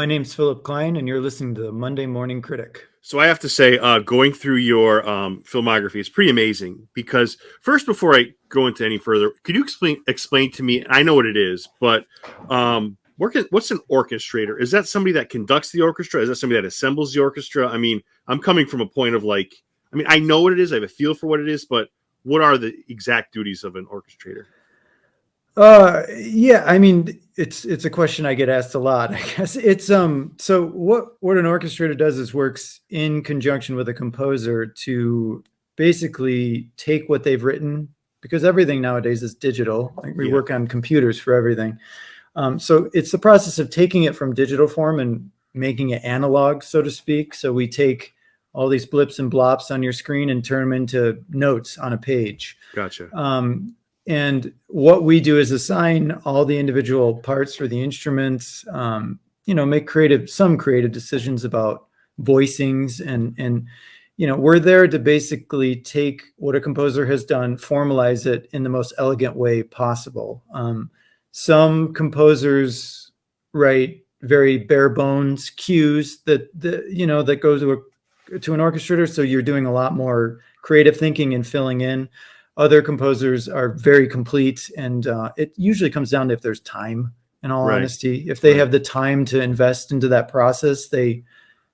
name's Philip Klein, and you're listening to the Monday Morning Critic. So I have to say, going through your filmography is pretty amazing because first, before I go into any further, could you explain to me, I know what it is, but what's an orchestrator? Is that somebody that conducts the orchestra? Is that somebody that assembles the orchestra? I mean, I'm coming from a point of I know what it is. I have a feel for what it is, but what are the exact duties of an orchestrator? Yeah, I mean, it's a question I get asked a lot. I guess it's so what an orchestrator does is works in conjunction with a composer to basically take what they've written, because everything nowadays is digital. Like we work on computers for everything. So it's the process of taking it from digital form and making it analog, so to speak. So we take all these blips and blops on your screen and turn them into notes on a page. Gotcha. And what we do is assign all the individual parts for the instruments, make some creative decisions about voicings and we're there to basically take what a composer has done, formalize it in the most elegant way possible. Some composers write very bare bones cues that go to an orchestrator. So you're doing a lot more creative thinking and filling in. Other composers are very complete, and it usually comes down to if there's time, in all honesty. If they have the time to invest into that process, they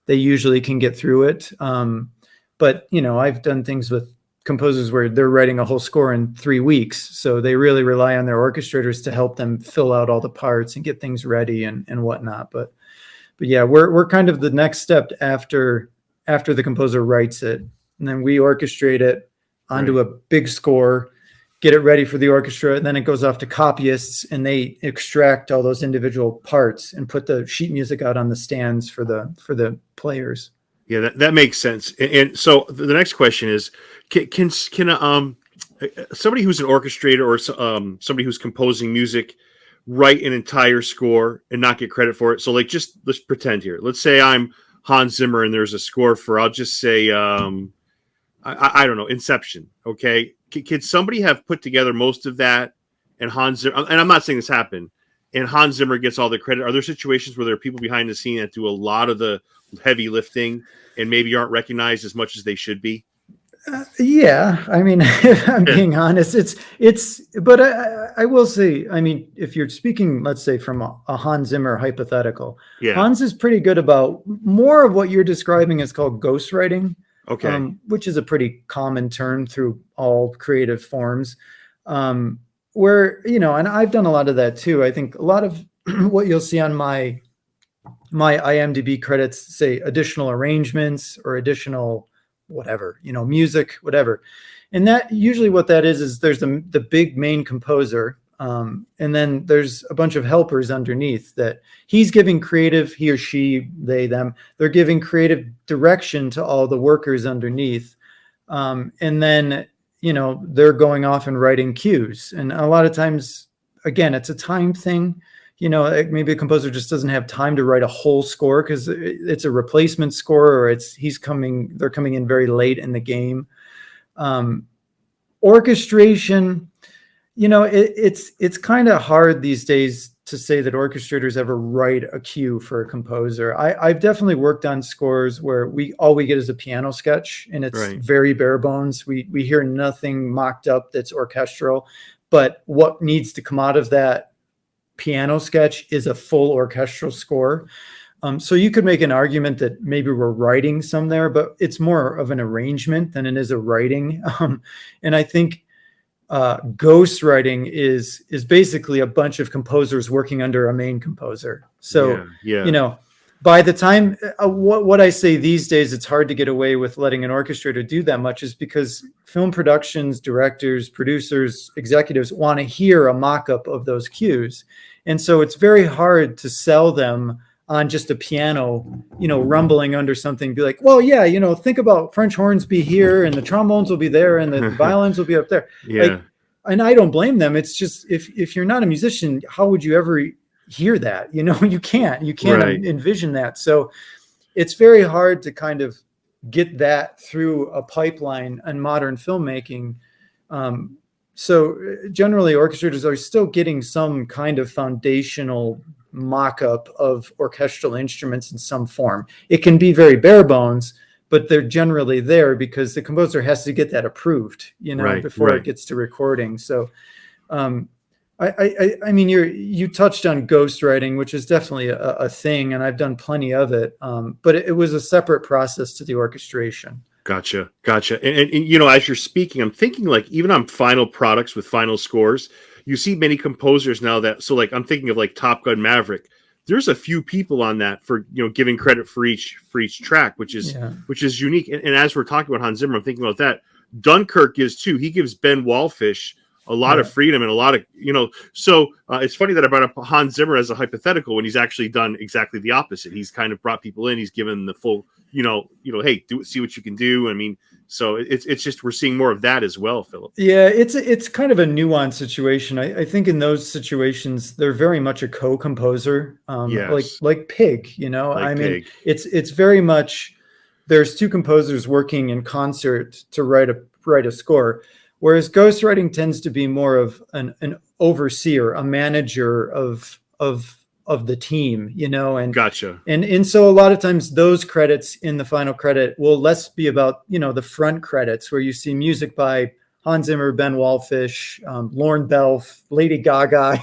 usually can get through it. But, I've done things with composers where they're writing a whole score in 3 weeks. So they really rely on their orchestrators to help them fill out all the parts and get things ready and whatnot. But yeah, we're kind of the next step after the composer writes it. And then we orchestrate it onto a big score, get it ready for the orchestra, and then it goes off to copyists, and they extract all those individual parts and put the sheet music out on the stands for the players. Yeah, that makes sense. And so the next question is, can somebody who's an orchestrator or somebody who's composing music write an entire score and not get credit for it? So let's pretend here. Let's say I'm Hans Zimmer and there's a score for, I'll just say, I don't know, Inception. Okay. Can somebody have put together most of that and Hans Zimmer, and I'm not saying this happened, and Hans Zimmer gets all the credit? Are there situations where there are people behind the scene that do a lot of the heavy lifting and maybe aren't recognized as much as they should be? Yeah. I mean, if I'm being honest, but I will say, I mean, if you're speaking, let's say from a Hans Zimmer hypothetical, Hans is pretty good about more of what you're describing is called ghostwriting. Okay. Which is a pretty common term through all creative forms, where, and I've done a lot of that too. I think a lot of what you'll see on my IMDb credits say additional arrangements or additional whatever, music, whatever. And that usually what that is there's the big main composer. And then there's a bunch of helpers underneath that he's giving creative, he or she, they, them, they're giving creative direction to all the workers underneath. And then, they're going off and writing cues. And a lot of times, again, it's a time thing. Maybe a composer just doesn't have time to write a whole score because it's a replacement score, or they're coming in very late in the game. Orchestration, it's kind of hard these days to say that orchestrators ever write a cue for a composer. I've definitely worked on scores where all we get is a piano sketch, and it's very bare bones. We hear nothing mocked up that's orchestral, but what needs to come out of that piano sketch is a full orchestral score. So you could make an argument that maybe we're writing some there, but it's more of an arrangement than it is a writing. And I think ghostwriting is basically a bunch of composers working under a main composer. So, by the time what I say these days, it's hard to get away with letting an orchestrator do that much, is because film productions, directors, producers, executives want to hear a mock-up of those cues. And so it's very hard to sell them on just a piano, rumbling under something, be like, well, yeah, think about French horns be here and the trombones will be there and the violins will be up there. Yeah. And I don't blame them. It's just, if you're not a musician, how would you ever hear that? You can't envision that. So it's very hard to kind of get that through a pipeline in modern filmmaking. So generally orchestrators are still getting some kind of foundational mock-up of orchestral instruments in some form. It can be very bare bones, but they're generally there because the composer has to get that approved, before it gets to recording. So, I mean, you touched on ghostwriting, which is definitely a thing, and I've done plenty of it. But it was a separate process to the orchestration. Gotcha. And as you're speaking, I'm thinking like even on final products with final scores, you see many composers now I'm thinking of like Top Gun Maverick. There's a few people on that for giving credit for each track, which is unique. And as we're talking about Hans Zimmer, I'm thinking about that. Dunkirk gives too. He gives Ben Wallfish a lot of freedom and a lot of So it's funny that I brought up Hans Zimmer as a hypothetical when he's actually done exactly the opposite. He's kind of brought people in. He's given the full, hey, see what you can do. I mean, so it's just we're seeing more of that as well, Philip. Yeah, it's kind of a nuanced situation. I think in those situations they're very much a co-composer, like Pig. Pig. It's very much there's two composers working in concert to write a score. Whereas ghostwriting tends to be more of an overseer, a manager of the team, and gotcha. And so a lot of times those credits in the final credit will less be about, the front credits where you see music by Hans Zimmer, Ben Wallfish, Lorne Belf, Lady Gaga,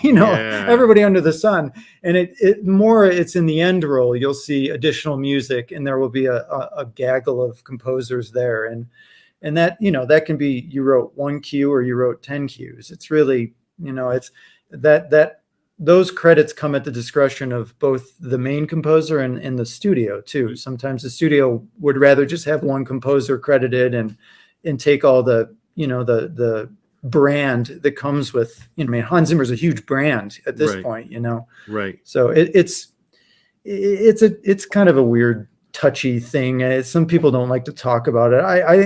everybody under the sun. And it's in the end roll. You'll see additional music and there will be a gaggle of composers there. And that, that can be, you wrote one cue or you wrote 10 cues. It's really, it's that those credits come at the discretion of both the main composer and the studio too. Sometimes the studio would rather just have one composer credited and take all the, the brand that comes with, Hans Zimmer's a huge brand at this point, Right. So it's kind of a weird, touchy thing. Some people don't like to talk about it.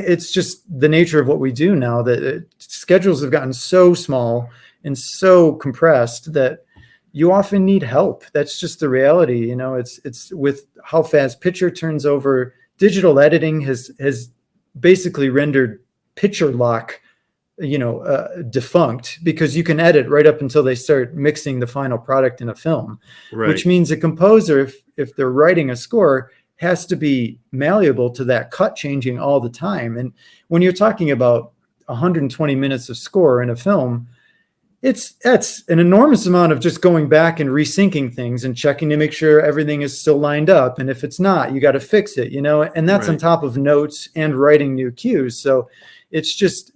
It's just the nature of what we do now that schedules have gotten so small and so compressed that you often need help. That's just the reality. It's with how fast picture turns over. Digital editing has basically rendered picture lock, defunct, because you can edit right up until they start mixing the final product in a film, which means a composer, if they're writing a score, has to be malleable to that cut changing all the time. And when you're talking about 120 minutes of score in a film, that's an enormous amount of just going back and resyncing things and checking to make sure everything is still lined up. And if it's not, you got to fix it, and that's on top of notes and writing new cues. So it's just,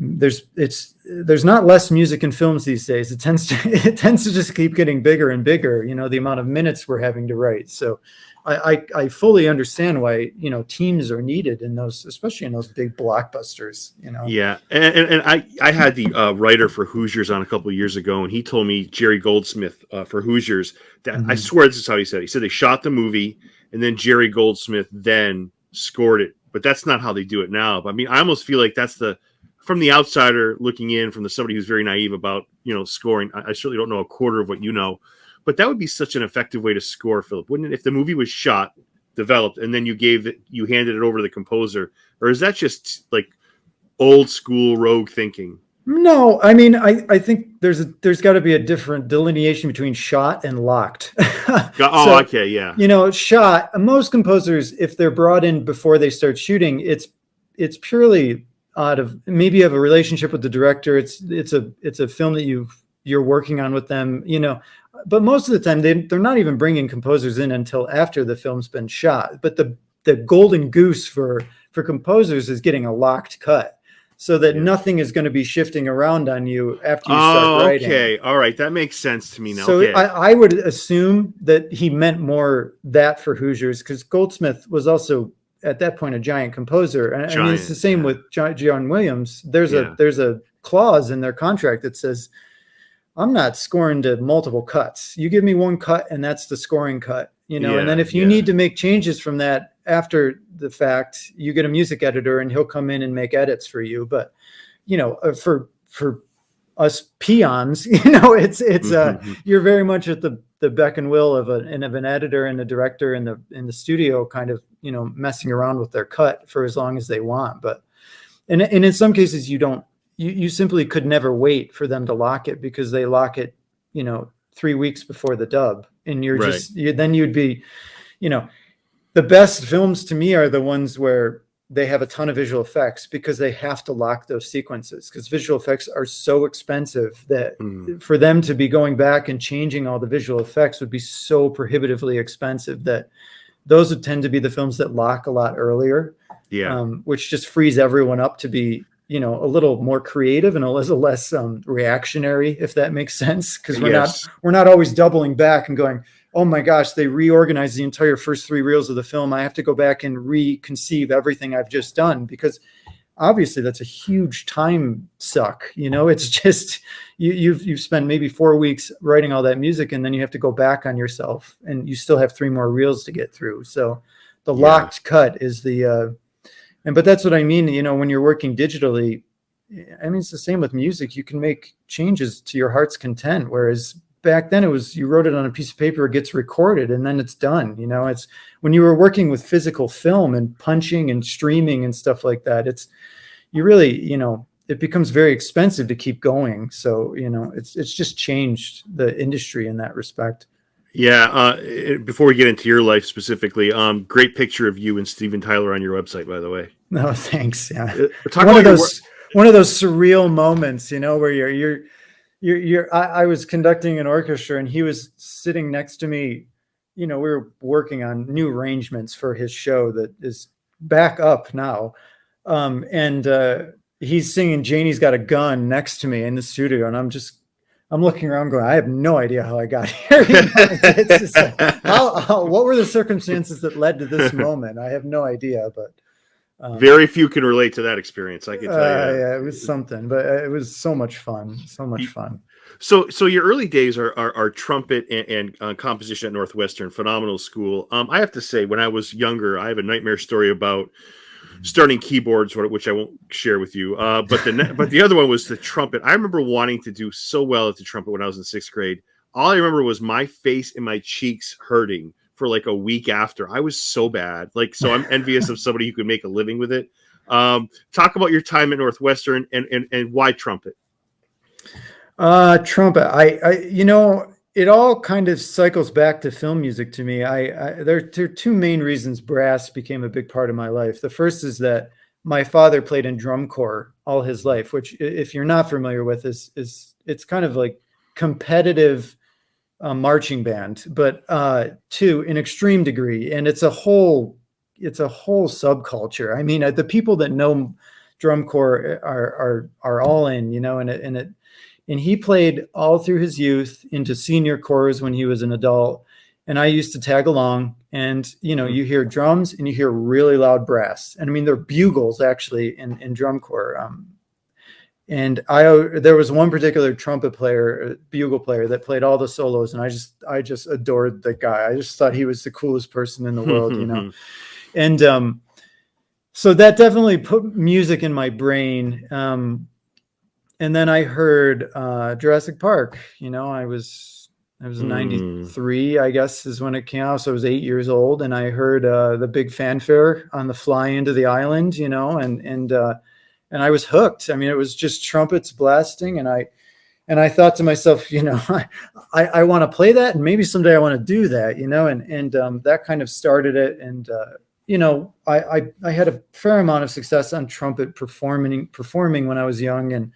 there's not less music in films these days. It tends to just keep getting bigger and bigger, the amount of minutes we're having to write. So I fully understand why, teams are needed in those, especially in those big blockbusters, Yeah. And I had the writer for Hoosiers on a couple of years ago, and he told me, Jerry Goldsmith for Hoosiers, that I swear this is how he said it. He said they shot the movie and then Jerry Goldsmith then scored it. But that's not how they do it now. But I mean, I almost feel like that's from the outsider looking in, from somebody who's very naive about, scoring. I certainly don't know a quarter of what you know, but that would be such an effective way to score, Philip, wouldn't it? If the movie was shot, developed, and then you handed it over to the composer, or is that just like old school rogue thinking? No, I mean, I think there's got to be a different delineation between shot and locked. Okay, yeah. Shot. Most composers, if they're brought in before they start shooting, it's purely out of maybe you have a relationship with the director. It's a film that you're working on with them, But most of the time, they're not even bringing composers in until after the film's been shot. But the golden goose for composers is getting a locked cut, so that nothing is going to be shifting around on you after you start writing. Okay. All right. That makes sense to me now. So okay. I would assume that he meant more that for Hoosiers, because Goldsmith was also at that point a giant composer. And I mean, it's the same with John Williams. There's a clause in their contract that says, I'm not scoring to multiple cuts. You give me one cut and that's the scoring cut, and then if you need to make changes from that after the fact, you get a music editor and he'll come in and make edits for you. But, for us peons, you're very much at the beck and will of an editor and a director in the studio, kind of, messing around with their cut for as long as they want. But, and in some cases you simply could never wait for them to lock it, because they lock it, 3 weeks before the dub, and you're Right. just then you'd be, the best films to me are the ones where they have a ton of visual effects, because they have to lock those sequences, because visual effects are so expensive that for them to be going back and changing all the visual effects would be so prohibitively expensive that those would tend to be the films that lock a lot earlier. Yeah. Which just frees everyone up to be, a little more creative and a little less reactionary, if that makes sense. Because we're not always doubling back and going, oh my gosh, they reorganized the entire first 3 reels of the film. I have to go back and reconceive everything I've just done, because obviously that's a huge time suck. It's just you've spent maybe 4 weeks writing all that music, and then you have to go back on yourself, and you still have 3 more reels to get through. So the locked cut is but that's what I mean. When you're working digitally, it's the same with music. You can make changes to your heart's content, whereas back then it was, you wrote it on a piece of paper, it gets recorded, and then it's done. It's when you were working with physical film and punching and streaming and stuff like that, you really, it becomes very expensive to keep going. So, it's just changed the industry in that respect. Yeah. Before we get into your life specifically, great picture of you and Steven Tyler on your website, by the way. No, thanks. Yeah. One of those surreal moments, where I was conducting an orchestra, and he was sitting next to me. We were working on new arrangements for his show that is back up now. And he's singing Janie's Got a Gun next to me in the studio. And I'm looking around going, I have no idea how I got here. It's just what were the circumstances that led to this moment? I have no idea, but very few can relate to that experience. I can tell you. Yeah, it was something, but it was so much fun. So much fun. So your early days are trumpet and composition at Northwestern, phenomenal school. I have to say, when I was younger, I have a nightmare story about starting keyboards, which I won't share with you. But the other one was the trumpet. I remember wanting to do so well at the trumpet when I was in 6th grade. All I remember was my face and my cheeks hurting for like a week after. I was so bad. So I'm envious of somebody who could make a living with it. Talk about your time at Northwestern and why trumpet. Trumpet. It all kind of cycles back to film music to me. There are 2 main reasons brass became a big part of my life. The first is that my father played in drum corps all his life, which, if you're not familiar with, is it's kind of like competitive marching band, but to an extreme degree, and it's a whole subculture. The people that know drum corps are all in, and he played all through his youth into senior corps when he was an adult. And I used to tag along, and, you hear drums and you hear really loud brass. And they're bugles actually in drum corps. And there was one particular trumpet player, bugle player, that played all the solos. And I just adored the guy. I just thought he was the coolest person in the world, And so that definitely put music in my brain. And then I heard Jurassic Park. I was 93, I guess, is when it came out. So I was 8 years old, and I heard the big fanfare on the fly into the island, and I was hooked. It was just trumpets blasting, and I thought to myself, I want to play that, and maybe someday I want to do that, and that kind of started it. And I had a fair amount of success on trumpet performing when I was young, and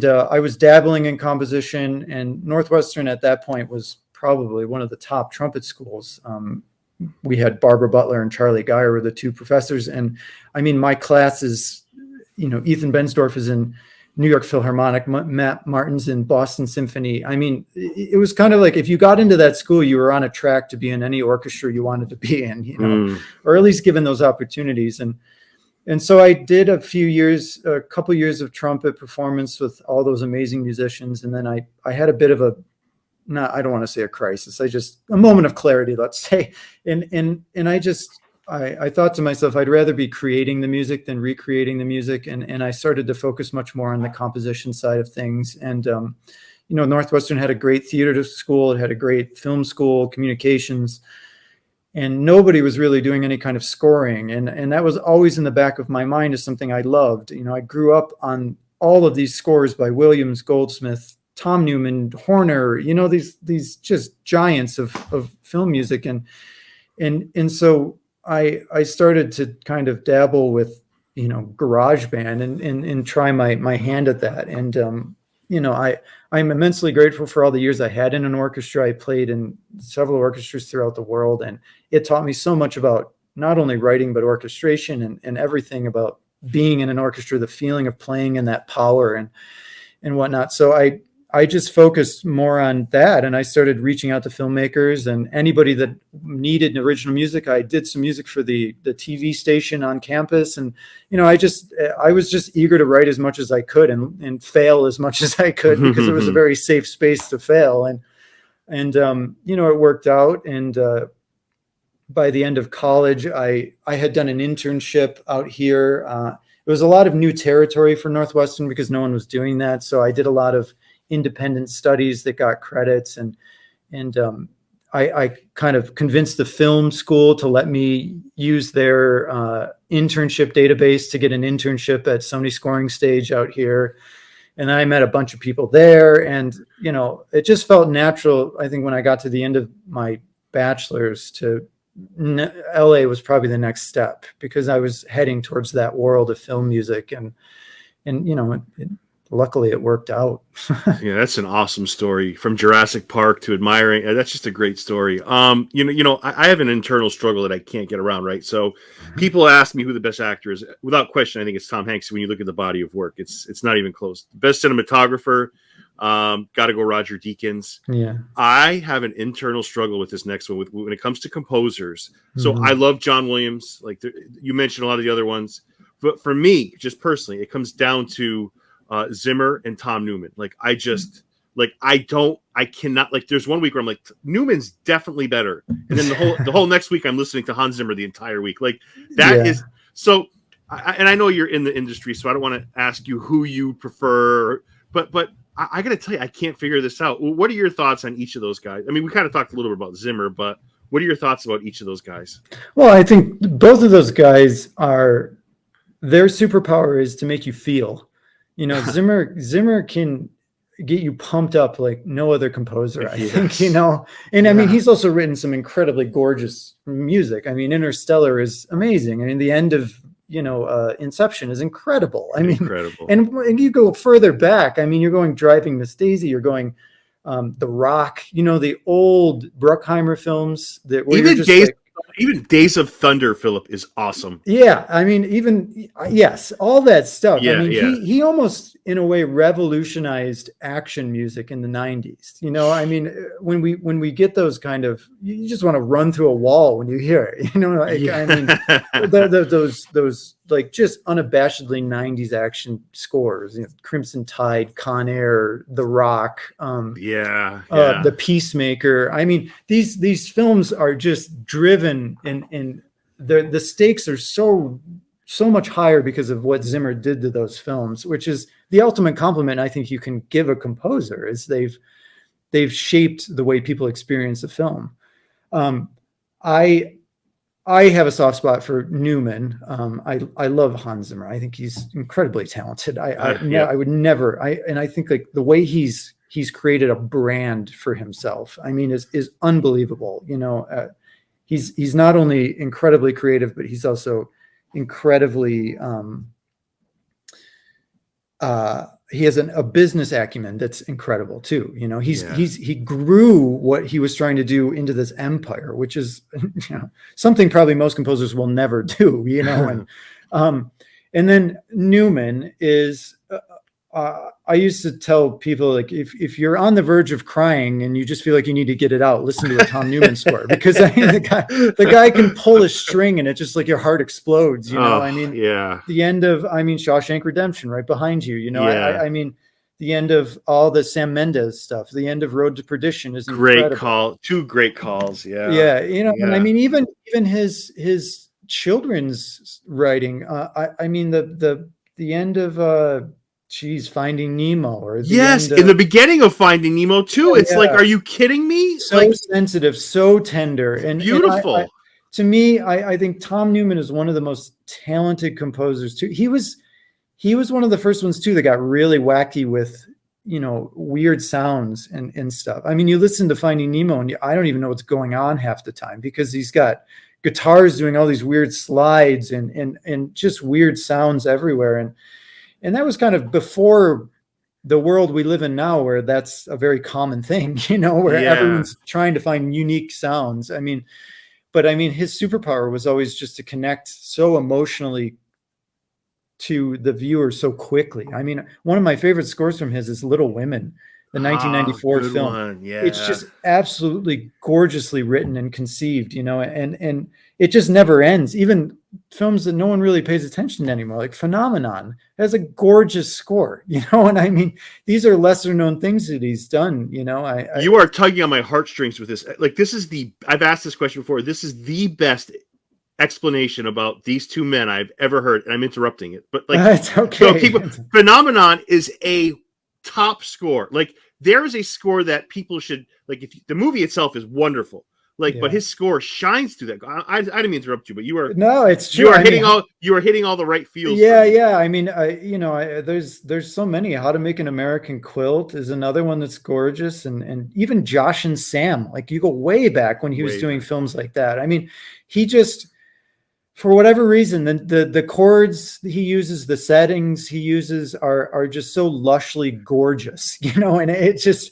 I was dabbling in composition, and Northwestern at that point was probably one of the top trumpet schools. We had Barbara Butler and Charlie Geyer were the 2 professors. And my classes, Ethan Bensdorf is in New York Philharmonic, Matt Martin's in Boston Symphony. It was kind of like, if you got into that school, you were on a track to be in any orchestra you wanted to be in, or at least given those opportunities. And so I did a couple years of trumpet performance with all those amazing musicians. And then I had a bit of I don't want to say a crisis, a moment of clarity, let's say. And I thought to myself, I'd rather be creating the music than recreating the music. And I started to focus much more on the composition side of things. And, Northwestern had a great theater school. It had a great film school, communications. And nobody was really doing any kind of scoring. And that was always in the back of my mind as something I loved. I grew up on all of these scores by Williams, Goldsmith, Tom Newman, Horner, these just giants of film music. And so I started to kind of dabble with, GarageBand and try my hand at that. And, I'm immensely grateful for all the years I had in an orchestra. I played in several orchestras throughout the world, and it taught me so much about not only writing, but orchestration and everything about being in an orchestra, the feeling of playing in that power and whatnot. So I just focused more on that, and I started reaching out to filmmakers and anybody that needed original music. I did some music for the TV station on campus, and I was just eager to write as much as I could and fail as much as I could, because it was a very safe space to fail. And it worked out. And by the end of college, I had done an internship out here. It was a lot of new territory for Northwestern because no one was doing that. So I did a lot of independent studies that got credits, and I kind of convinced the film school to let me use their internship database to get an internship at Sony Scoring Stage out here. And I met a bunch of people there, and it just felt natural. I think when I got to the end of my bachelor's, to LA was probably the next step, because I was heading towards that world of film music, and luckily it worked out. Yeah, that's an awesome story, from Jurassic Park to admiring. That's just a great story. I have an internal struggle that I can't get around, right? So people ask me who the best actor is. Without question, I think it's Tom Hanks. When you look at the body of work, it's not even close. Best cinematographer, got to go Roger Deakins. Yeah. I have an internal struggle with this next one when it comes to composers. So I love John Williams. Like you mentioned a lot of the other ones, but for me, just personally, it comes down to Zimmer and Tom Newman. Like I cannot, like, there's one week where I'm like, Newman's definitely better, and then the whole next week I'm listening to Hans Zimmer the entire week. Like that is so. And I know you're in the industry, so I don't want to ask you who you prefer, but I got to tell you, I can't figure this out. What are your thoughts on each of those guys? I mean, we kind of talked a little bit about Zimmer, but what are your thoughts about each of those guys? Well, I think both of those guys their superpower is to make you feel. Zimmer can get you pumped up like no other composer, I think, and I mean, he's also written some incredibly gorgeous music. I mean, Interstellar is amazing. I mean, the end of, Inception is incredible. I mean, incredible. And you go further back. I mean, you're going Driving Miss Daisy, you're going The Rock, the old Bruckheimer films that were even Days of Thunder, Philip, is awesome. Yeah, I mean, yes, all that stuff. Yeah, I mean, he almost, in a way, revolutionized action music in the 90s. I mean, when we get those kind of, you just want to run through a wall when you hear it. I mean, those like just unabashedly 90s action scores. Crimson Tide, Con Air, The Rock. The Peacemaker. I mean, these films are just driven, and the stakes are so much higher because of what Zimmer did to those films, which is the ultimate compliment I think you can give a composer, is they've shaped the way people experience a film. I have a soft spot for Newman. I love Hans Zimmer. I think he's incredibly talented. I would never. And I think like the way he's created a brand for himself, I mean, is unbelievable. He's not only incredibly creative, but he's also incredibly. He has a business acumen that's incredible too. He grew what he was trying to do into this empire, which is something probably most composers will never do. And then Newman is. I used to tell people, like, if you're on the verge of crying and you just feel like you need to get it out, listen to a Tom Newman score, because the guy can pull a string and it just like your heart explodes. The end of, Shawshank Redemption right behind you. I mean, the end of all the Sam Mendes stuff, the end of Road to Perdition is incredible. Great call, two great calls. And I mean, even his children's writing. I mean, the end of. Finding Nemo, or in the beginning of Finding Nemo too. It's like, are you kidding me? So sensitive, so tender, and beautiful. And to me, I think Tom Newman is one of the most talented composers too. He was one of the first ones too that got really wacky with weird sounds and stuff. I mean, you listen to Finding Nemo and I don't even know what's going on half the time, because he's got guitars doing all these weird slides and just weird sounds everywhere. And that was kind of before the world we live in now, where that's a very common thing, where everyone's trying to find unique sounds. I mean, his superpower was always just to connect so emotionally to the viewer so quickly. I mean, one of my favorite scores from his is Little Women, the 1994 film. One. Yeah. It's just absolutely gorgeously written and conceived, and it just never ends. Even films that no one really pays attention to anymore, like Phenomenon, has a gorgeous score, and I mean, these are lesser known things that he's done, You are tugging on my heartstrings with this. Like, I've asked this question before. This is the best explanation about these two men I've ever heard, and I'm interrupting it, but like, it's okay. So Phenomenon is a top score. Like, there is a score that people should like. If the movie itself is wonderful, but his score shines through that. I didn't mean to interrupt you, but you are no, it's true. You are hitting all the right feels. Yeah. I mean, there's so many. How to Make an American Quilt is another one that's gorgeous, and even Josh and Sam. Like, you go way back when he was doing films like that. I mean, he just, for whatever reason, the chords he uses, the settings he uses are just so lushly gorgeous, and it just,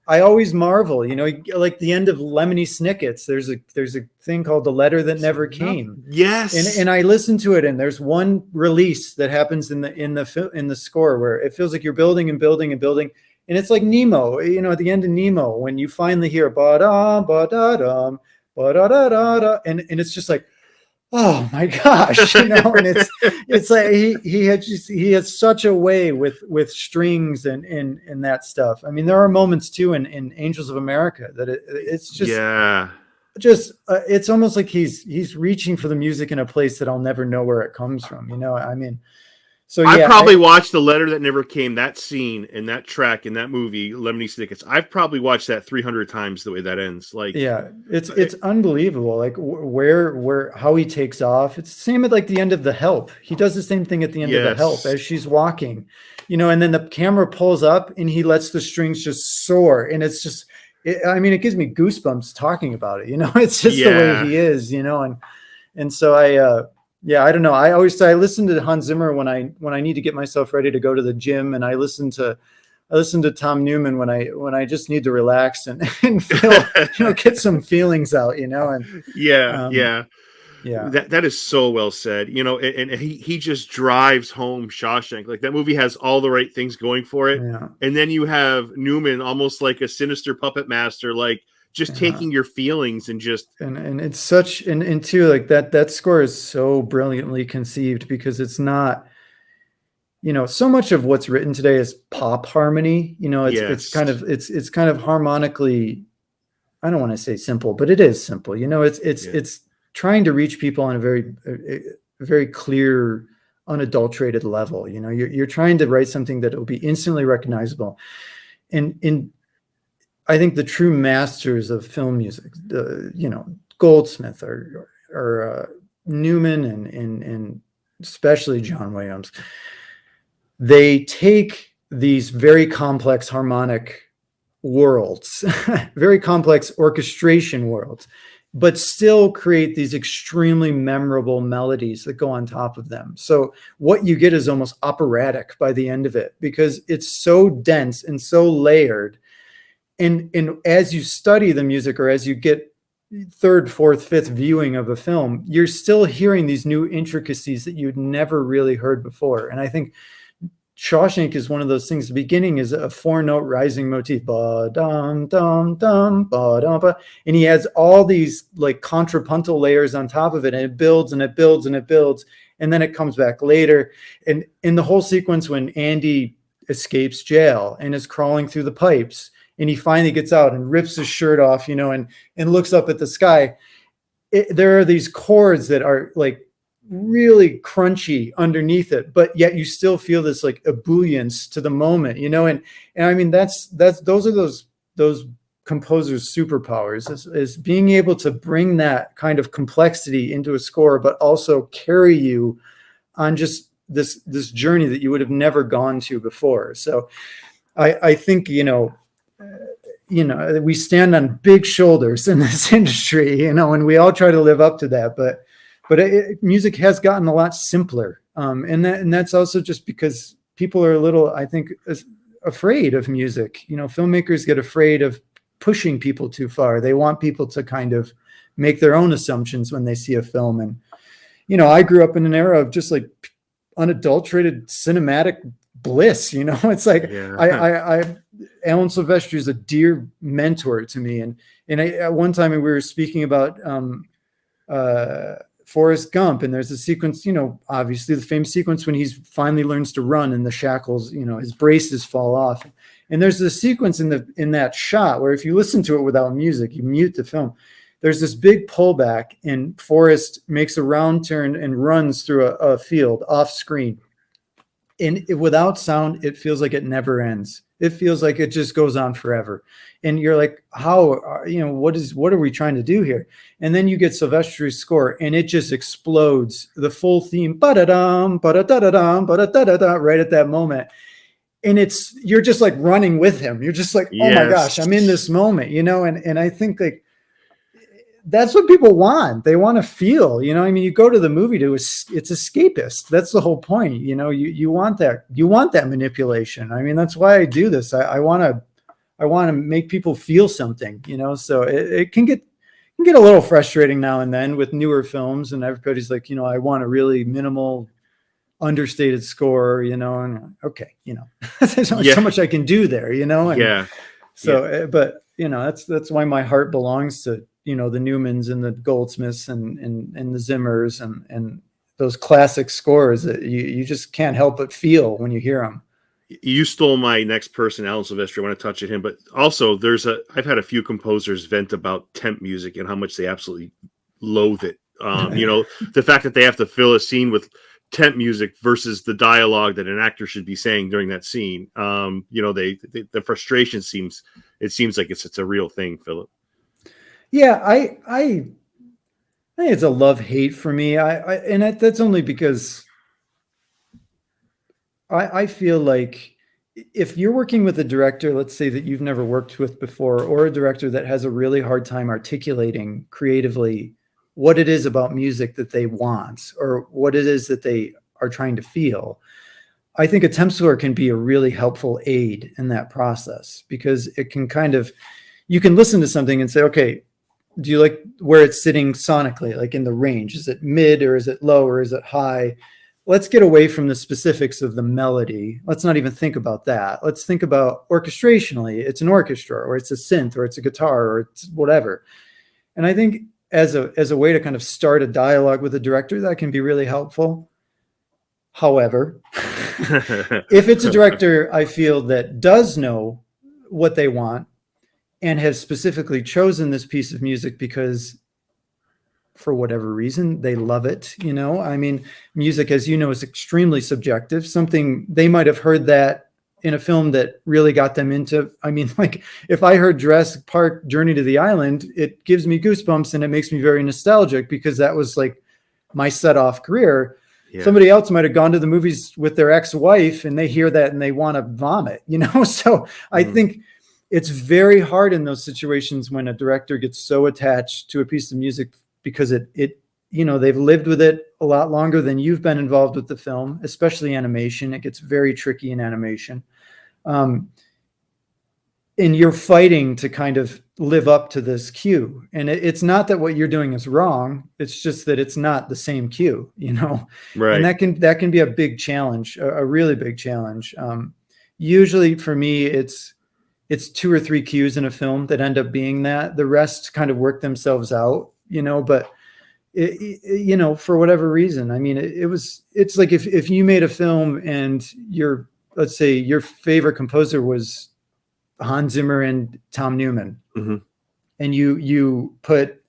I always marvel, like the end of Lemony Snicket's, there's a thing called The Letter That Never Came. Yes. And I listen to it, and there's one release that happens in the score where it feels like you're building and building and building. And it's like Nemo, at the end of Nemo, when you finally hear ba-da, ba-da-dum, ba-da-da-da-da, and it's just like, oh my gosh, and it's like he has such a way with strings and that stuff. I mean, there are moments too in Angels of America that it's just it's almost like he's reaching for the music in a place that I'll never know where it comes from. I mean, so yeah, I probably watched The Letter That Never Came, that scene and that track in that movie, Lemony Snicket's. I've probably watched that 300 times the way that ends. Like, yeah, it's unbelievable. Like where how he takes off. It's the same at like the end of The Help. He does the same thing at the end of The Help as she's walking, and then the camera pulls up and he lets the strings just soar, and it's just, it gives me goosebumps talking about it. It's just the way he is, and so I don't know. I always say I listen to Hans Zimmer when I need to get myself ready to go to the gym, and I listen to Tom Newman when I just need to relax and feel, get some feelings out, and that is so well said. And he just drives home Shawshank. Like, that movie has all the right things going for it, and then you have Newman almost like a sinister puppet master, like, just taking your feelings and just and it's such and too, like that score is so brilliantly conceived, because it's not, so much of what's written today is pop harmony. It's kind of harmonically, I don't want to say simple, but it is simple. It's trying to reach people on a very clear, unadulterated level. You're trying to write something that will be instantly recognizable, and I think the true masters of film music, Goldsmith or Newman and especially John Williams, they take these very complex harmonic worlds, very complex orchestration worlds, but still create these extremely memorable melodies that go on top of them. So what you get is almost operatic by the end of it, because it's so dense and so layered. And as you study the music, or as you get third, fourth, fifth viewing of a film, you're still hearing these new intricacies that you'd never really heard before. And I think Shawshank is one of those things. The beginning is a 4-note rising motif, ba dum dum dum ba dum ba, and he adds all these like contrapuntal layers on top of it, and it builds and it builds and it builds, and then it comes back later. And in the whole sequence, when Andy escapes jail and is crawling through the pipes, and he finally gets out and rips his shirt off, and looks up at the sky. There are these chords that are like really crunchy underneath it, but yet you still feel this like ebullience to the moment, and I mean, those are those composers' superpowers, is being able to bring that kind of complexity into a score, but also carry you on just this journey that you would have never gone to before. So I think, we stand on big shoulders in this industry, and we all try to live up to that, but music has gotten a lot simpler. And that's also just because people are a little, I think, afraid of music. Filmmakers get afraid of pushing people too far. They want people to kind of make their own assumptions when they see a film. And, I grew up in an era of just like unadulterated cinematic bliss. It's like, Alan Silvestri is a dear mentor to me. And at one time we were speaking about Forrest Gump, and there's a sequence, obviously the famous sequence when he finally learns to run and the shackles, his braces fall off. And there's a sequence in that shot where if you listen to it without music, you mute the film, there's this big pullback and Forrest makes a round turn and runs through a field off screen. And without sound, it feels like it never ends. It feels like it just goes on forever. And you're like, what are we trying to do here? And then you get Silvestri's score and it just explodes. The full theme, ba-da-dum, ba-da-da-da-dum, ba-da-da-da-da, right at that moment. And you're just like running with him. You're just like, oh my gosh, I'm in this moment, and I think like, that's what people want. They want to feel, you go to the movie it's escapist. That's the whole point. You want that manipulation. That's why I do this. I want to make people feel something, so it can get a little frustrating now and then with newer films and everybody's like, I want a really minimal understated score, and okay, there's only so much I can do there, and but that's why my heart belongs to the Newmans and the Goldsmiths and the Zimmers and those classic scores that you just can't help but feel when you hear them. You stole my next person, Alan Silvestri. I want to touch at him, but also I've had a few composers vent about temp music and how much they absolutely loathe it. The fact that they have to fill a scene with temp music versus the dialogue that an actor should be saying during that scene. The frustration seems like it's a real thing, Philip. Yeah, I think it's a love-hate for me. That's only because I feel like if you're working with a director, let's say that you've never worked with before, or a director that has a really hard time articulating creatively what it is about music that they want or what it is that they are trying to feel, I think a temp score can be a really helpful aid in that process, because it can you can listen to something and say, okay, do you like where it's sitting sonically, like in the range? Is it mid or is it low or is it high? Let's get away from the specifics of the melody. Let's not even think about that. Let's think about orchestrationally. It's an orchestra, or it's a synth, or it's a guitar, or it's whatever. And I think as a way to kind of start a dialogue with a director, that can be really helpful. However, if it's a director I feel that does know what they want and has specifically chosen this piece of music because for whatever reason they love it, music, as you know, is extremely subjective. Something they might have heard that in a film that really got them into, like if I heard Jurassic Park Journey to the Island, it gives me goosebumps and it makes me very nostalgic because that was like my set off career. Yeah. Somebody else might have gone to the movies with their ex-wife and they hear that and they want to vomit, So I think it's very hard in those situations when a director gets so attached to a piece of music because they've lived with it a lot longer than you've been involved with the film, especially animation. It gets very tricky in animation. And you're fighting to kind of live up to this cue. And it's not that what you're doing is wrong. It's just that it's not the same cue, Right. And that can be a big challenge, a really big challenge. Usually for me, it's 2 or 3 cues in a film that end up being that. The rest kind of work themselves out, but for whatever reason, it's like if you made a film and let's say your favorite composer was Hans Zimmer and Tom Newman, mm-hmm. and you put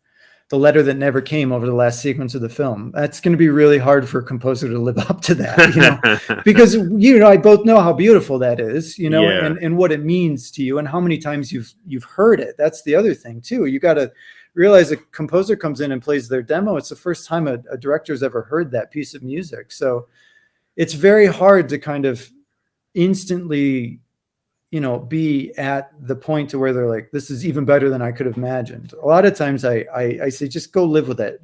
The Letter That Never Came over the last sequence of the film, that's going to be really hard for a composer to live up to that, because I both know how beautiful that is, and what it means to you and how many times you've heard it. That's the other thing too. You got to realize a composer comes in and plays their demo. It's the first time a director's ever heard that piece of music. So it's very hard to kind of instantly, be at the point to where they're like, this is even better than I could have imagined. A lot of times I say, just go live with it.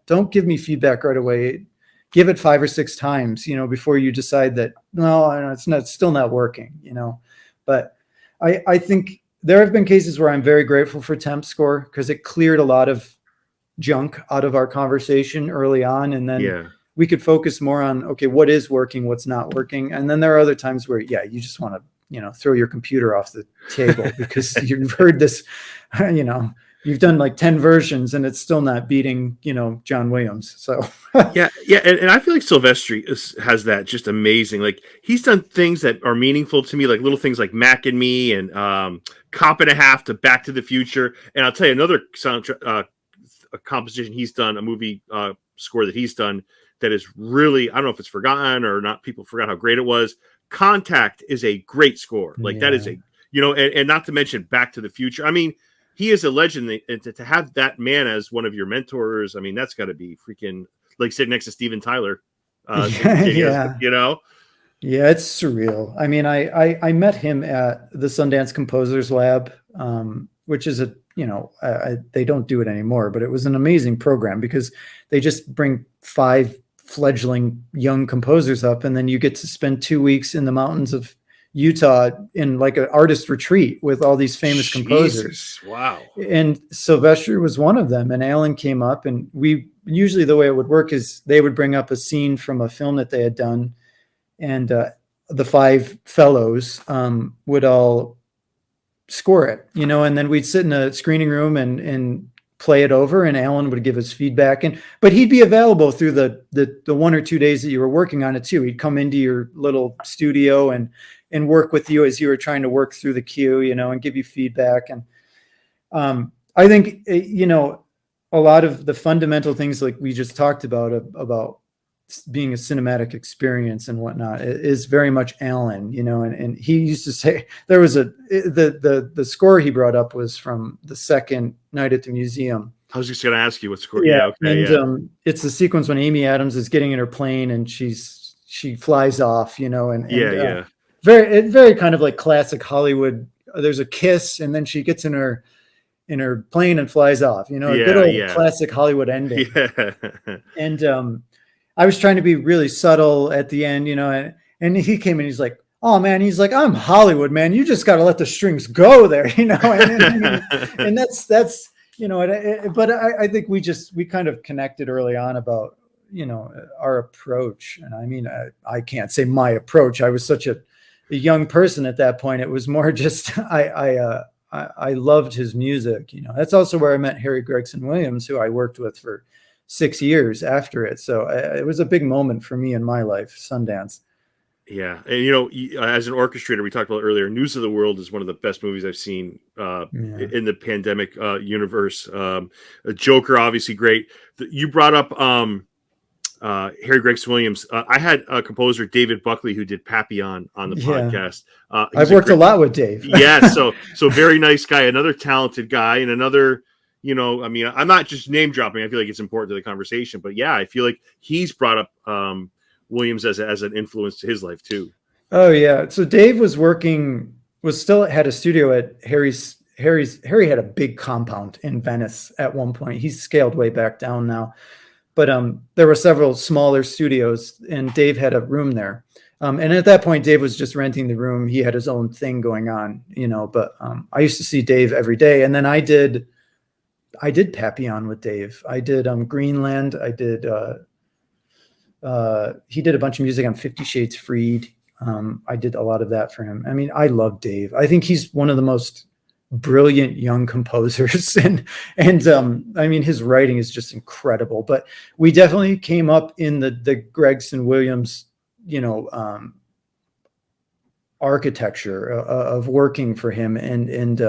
Don't give me feedback right away. Give it 5 or 6 times, before you decide that, no, it's still not working, but I think there have been cases where I'm very grateful for temp score, because it cleared a lot of junk out of our conversation early on. And then we could focus more on, okay, what is working, what's not working. And then there are other times where, you just want to, throw your computer off the table because you've heard this, you've done like 10 versions and it's still not beating, John Williams. So yeah. And I feel like Silvestri has that just amazing. Like, he's done things that are meaningful to me, like little things like Mac and Me and Cop and a Half to Back to the Future. And I'll tell you another soundtrack, a composition he's done, a movie score that he's done that is really, I don't know if it's forgotten or not. People forgot how great it was. Contact is a great score. Like that is and not to mention Back to the Future. I mean, he is a legend, and to have that man as one of your mentors, I mean, that's got to be freaking like sitting next to Steven Tyler. Yeah, it's surreal. I mean, I met him at the Sundance Composers Lab, which is they don't do it anymore, but it was an amazing program because they just bring 5 fledgling young composers up, and then you get to spend 2 weeks in the mountains of Utah in like an artist retreat with all these famous composers. Wow. And Silvestri was one of them. And Alan came up, and usually the way it would work is they would bring up a scene from a film that they had done, and the 5 fellows would all score it, and then we'd sit in a screening room and play it over, and Alan would give us feedback, but he'd be available through the 1 or 2 days that you were working on it too. He'd come into your little studio and work with you as you were trying to work through the queue, and give you feedback. And I think, a lot of the fundamental things like we just talked about being a cinematic experience and whatnot is very much Alan, and he used to say there was the score he brought up was from the second night at the museum. I was just going to ask you what score. It's the sequence when Amy Adams is getting in her plane and she flies off, very kind of like classic Hollywood. There's a kiss and then she gets in her plane and flies off, a good old classic Hollywood ending. And I was trying to be really subtle at the end, and he came in, he's like, oh man, he's like, I'm Hollywood, man. You just got to let the strings go there, and that's, but I think we kind of connected early on about, our approach. And I mean, I can't say my approach. I was such a young person at that point. It was more just, I loved his music, that's also where I met Harry Gregson-Williams, who I worked with for 6 years after it. So it was a big moment for me in my life, Sundance. Yeah. And, as an orchestrator, we talked about earlier, News of the World is one of the best movies I've seen in the pandemic universe. Joker, obviously great. You brought up Harry Gregson-Williams. I had a composer, David Buckley, who did Papillon on the podcast. I've worked a lot with Dave. So very nice guy, another talented guy, and another, I mean, I'm not just name dropping. I feel like it's important to the conversation, but I feel like he's brought up Williams as an influence to his life too. Oh yeah. So Dave still had a studio at Harry had a big compound in Venice at one point. He's scaled way back down now, but there were several smaller studios and Dave had a room there. And at that point, Dave was just renting the room. He had his own thing going on, but I used to see Dave every day. And then I did Papillon with Dave. I did Greenland. I did he did a bunch of music on 50 Shades Freed. I did a lot of that for him. I mean, I love Dave. I think he's one of the most brilliant young composers, and I mean, his writing is just incredible. But we definitely came up in the Gregson-Williams, architecture of working for him, and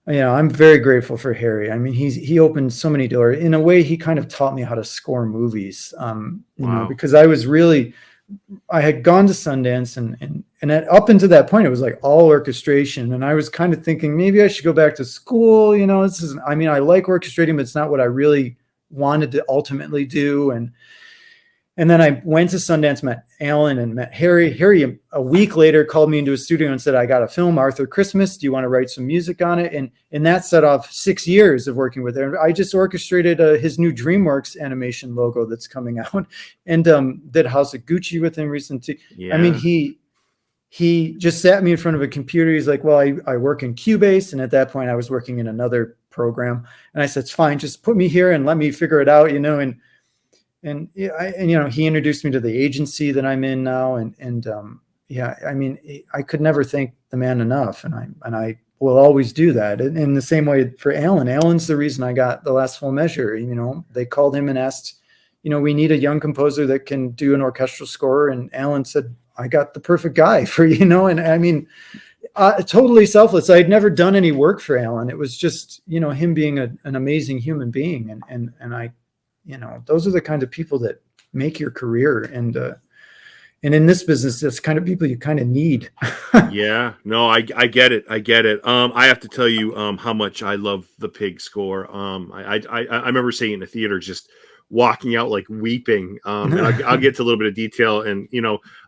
I'm very grateful for Harry. I mean, he opened so many doors. In a way, he kind of taught me how to score movies, because I had gone to Sundance and up until that point, it was like all orchestration. And I was kind of thinking maybe I should go back to school. I like orchestrating, but it's not what I really wanted to ultimately do. And then I went to Sundance, met Alan and met Harry. Harry, a week later, called me into his studio and said, I got a film, Arthur Christmas. Do you want to write some music on it? And that set off 6 years of working with him. I just orchestrated his new DreamWorks animation logo that's coming out, and did House of Gucci with him recently. Yeah. I mean, he just sat me in front of a computer. He's like, well, I work in Cubase. And at that point I was working in another program. And I said, it's fine. Just put me here and let me figure it out, and he introduced me to the agency that I'm in now. I mean, I could never thank the man enough. And I will always do that. And in the same way for Alan. Alan's the reason I got The Last Full Measure. They called him and asked, we need a young composer that can do an orchestral score. And Alan said, I got the perfect guy for, and I mean, totally selfless. I'd never done any work for Alan. It was just, him being an amazing human being. And I, those are the kind of people that make your career. And in this business, that's kind of people you kind of need. Yeah, no, I get it. I get it. I have to tell you how much I love the Pig score. I remember seeing it in the theater, just walking out like weeping. And I'll get to a little bit of detail, and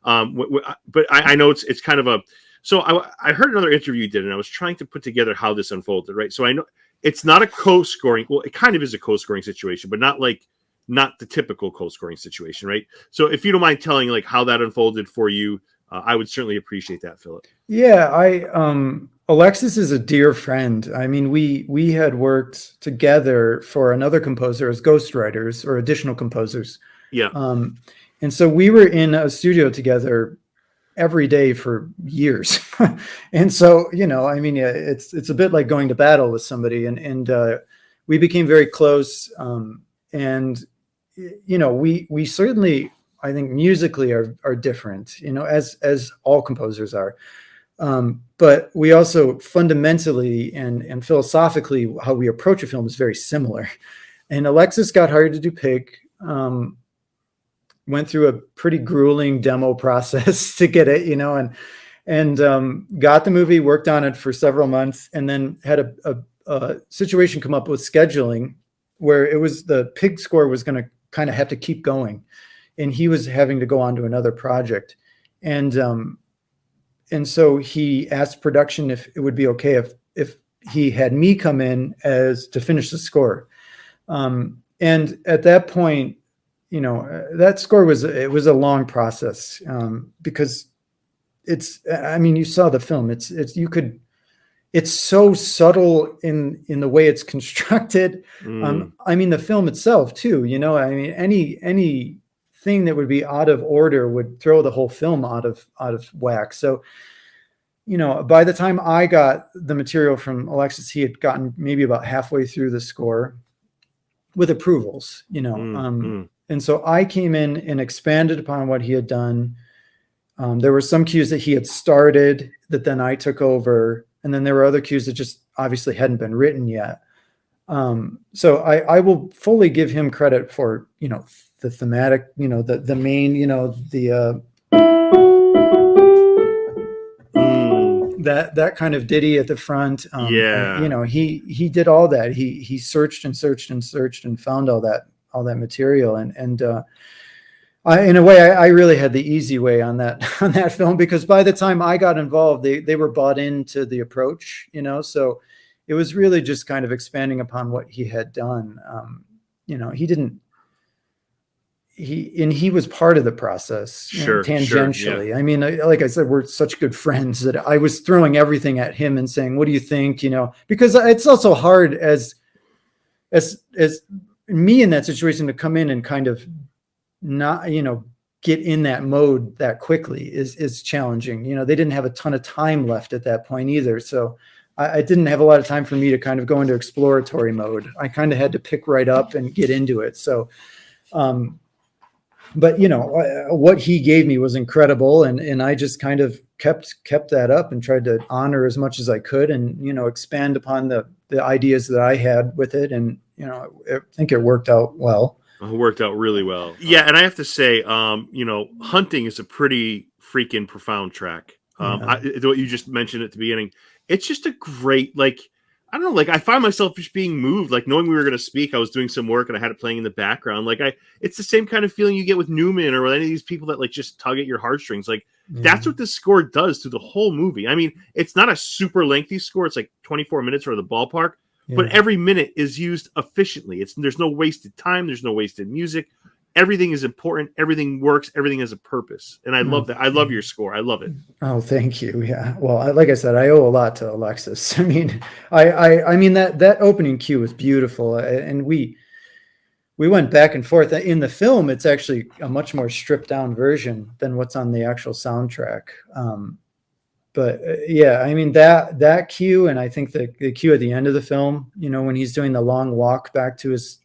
but I know it's kind of a. So I heard another interview you did, and I was trying to put together how this unfolded, right? So I know it's not a co-scoring. Well, it kind of is a co-scoring situation, but not the typical co-scoring situation, right? So if you don't mind telling like how that unfolded for you, I would certainly appreciate that, Philip. Yeah, Alexis is a dear friend. I mean, we had worked together for another composer as ghostwriters or additional composers. Yeah. And so we were in a studio together every day for years. And so, I mean, it's a bit like going to battle with somebody, and we became very close. And we certainly, I think, musically are different, as all composers are. But we also fundamentally and philosophically, how we approach a film is very similar. And Alexis got hired to do Pig, went through a pretty grueling demo process to get it, and got the movie, worked on it for several months, and then had a situation come up with scheduling where it was the Pig score was going to kind of have to keep going, and he was having to go on to another project. And so he asked production if it would be okay if he had me come in to finish the score. And at that point, that score was a long process, because you saw the film. It's so subtle in the way it's constructed. The film itself too, any thing that would be out of order would throw the whole film out of whack. So, by the time I got the material from Alexis, he had gotten maybe about halfway through the score with approvals, And so I came in and expanded upon what he had done. There were some cues that he had started that then I took over. And then there were other cues that just obviously hadn't been written yet. So I will fully give him credit for, the thematic, the main, that kind of ditty at the front. He did all that. He searched and searched and searched and found all that material. And in a way, I really had the easy way on that film, because by the time I got involved, they were bought into the approach, so it was really just kind of expanding upon what he had done. He was part of the process, tangentially. Yeah. I mean, like I said, we're such good friends that I was throwing everything at him and saying, what do you think? Because it's also hard as me in that situation to come in and kind of not, get in that mode that quickly is challenging. They didn't have a ton of time left at that point either. So I didn't have a lot of time for me to kind of go into exploratory mode. I kind of had to pick right up and get into it. So, but what he gave me was incredible. And I just kind of kept that up and tried to honor as much as I could and, expand upon the ideas that I had with it. And, I think it worked out well. It worked out really well. Yeah. And I have to say, Hunting is a pretty freaking profound track. What you just mentioned at the beginning, it's just a great, I don't know, like I find myself just being moved, like knowing we were going to speak. I was doing some work and I had it playing in the background. Like it's the same kind of feeling you get with Newman or with any of these people that like just tug at your heartstrings. Like that's what this score does through the whole movie. I mean, it's not a super lengthy score. It's like 24 minutes or the ballpark, but every minute is used efficiently. There's no wasted time. There's no wasted music. Everything is important. Everything works. Everything has a purpose. And I love that. I love your score. I love it. Oh, thank you. Yeah. Well, like I said, I owe a lot to Alexis. I mean, I mean that opening cue was beautiful. And we went back and forth. In the film, it's actually a much more stripped down version than what's on the actual soundtrack. But yeah, I mean that cue, and I think the cue at the end of the film, you know, when he's doing the long walk back to his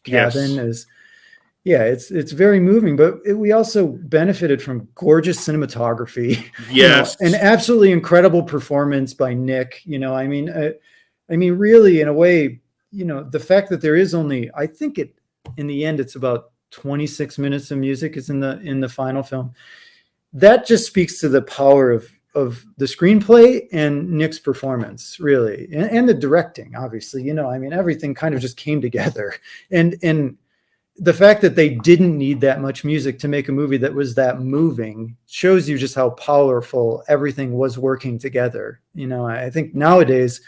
cabin is, yeah, it's very moving. But we also benefited from gorgeous cinematography, yes, an absolutely incredible performance by Nick. You know, I mean, really, in a way, you know, the fact that there is only, I think in the end, it's about 26 minutes of music is in the final film. That just speaks to the power of the screenplay and Nick's performance, really, and the directing, obviously. You know, I mean, everything kind of just came together, and the fact that they didn't need that much music to make a movie that was that moving shows you just how powerful everything was working together. You know, I think nowadays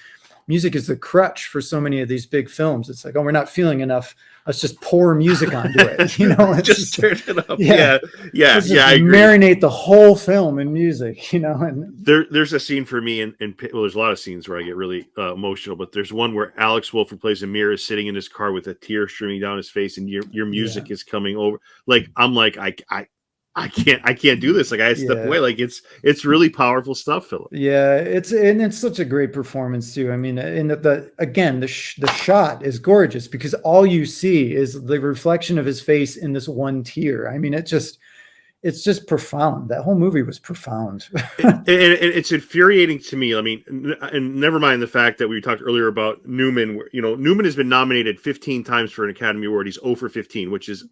music is the crutch for so many of these big films. It's like, oh, we're not feeling enough. Let's just pour music onto it. You know, just turn it up. Yeah. I agree. Marinate the whole film in music, you know. And there's a scene for me, well, there's a lot of scenes where I get really emotional, but there's one where Alex Wolff, who plays Amir, is sitting in his car with a tear streaming down his face, and your music is coming over. Like I'm like I can't do this. Like I step away. Like it's really powerful stuff, Philip. Yeah, it's such a great performance too. I mean, in the shot is gorgeous because all you see is the reflection of his face in this one tear. I mean, it's just profound. That whole movie was profound. and it's infuriating to me. I mean, and never mind the fact that we talked earlier about Newman. You know, Newman has been nominated 15 times for an Academy Award. He's 0 for 15, which is,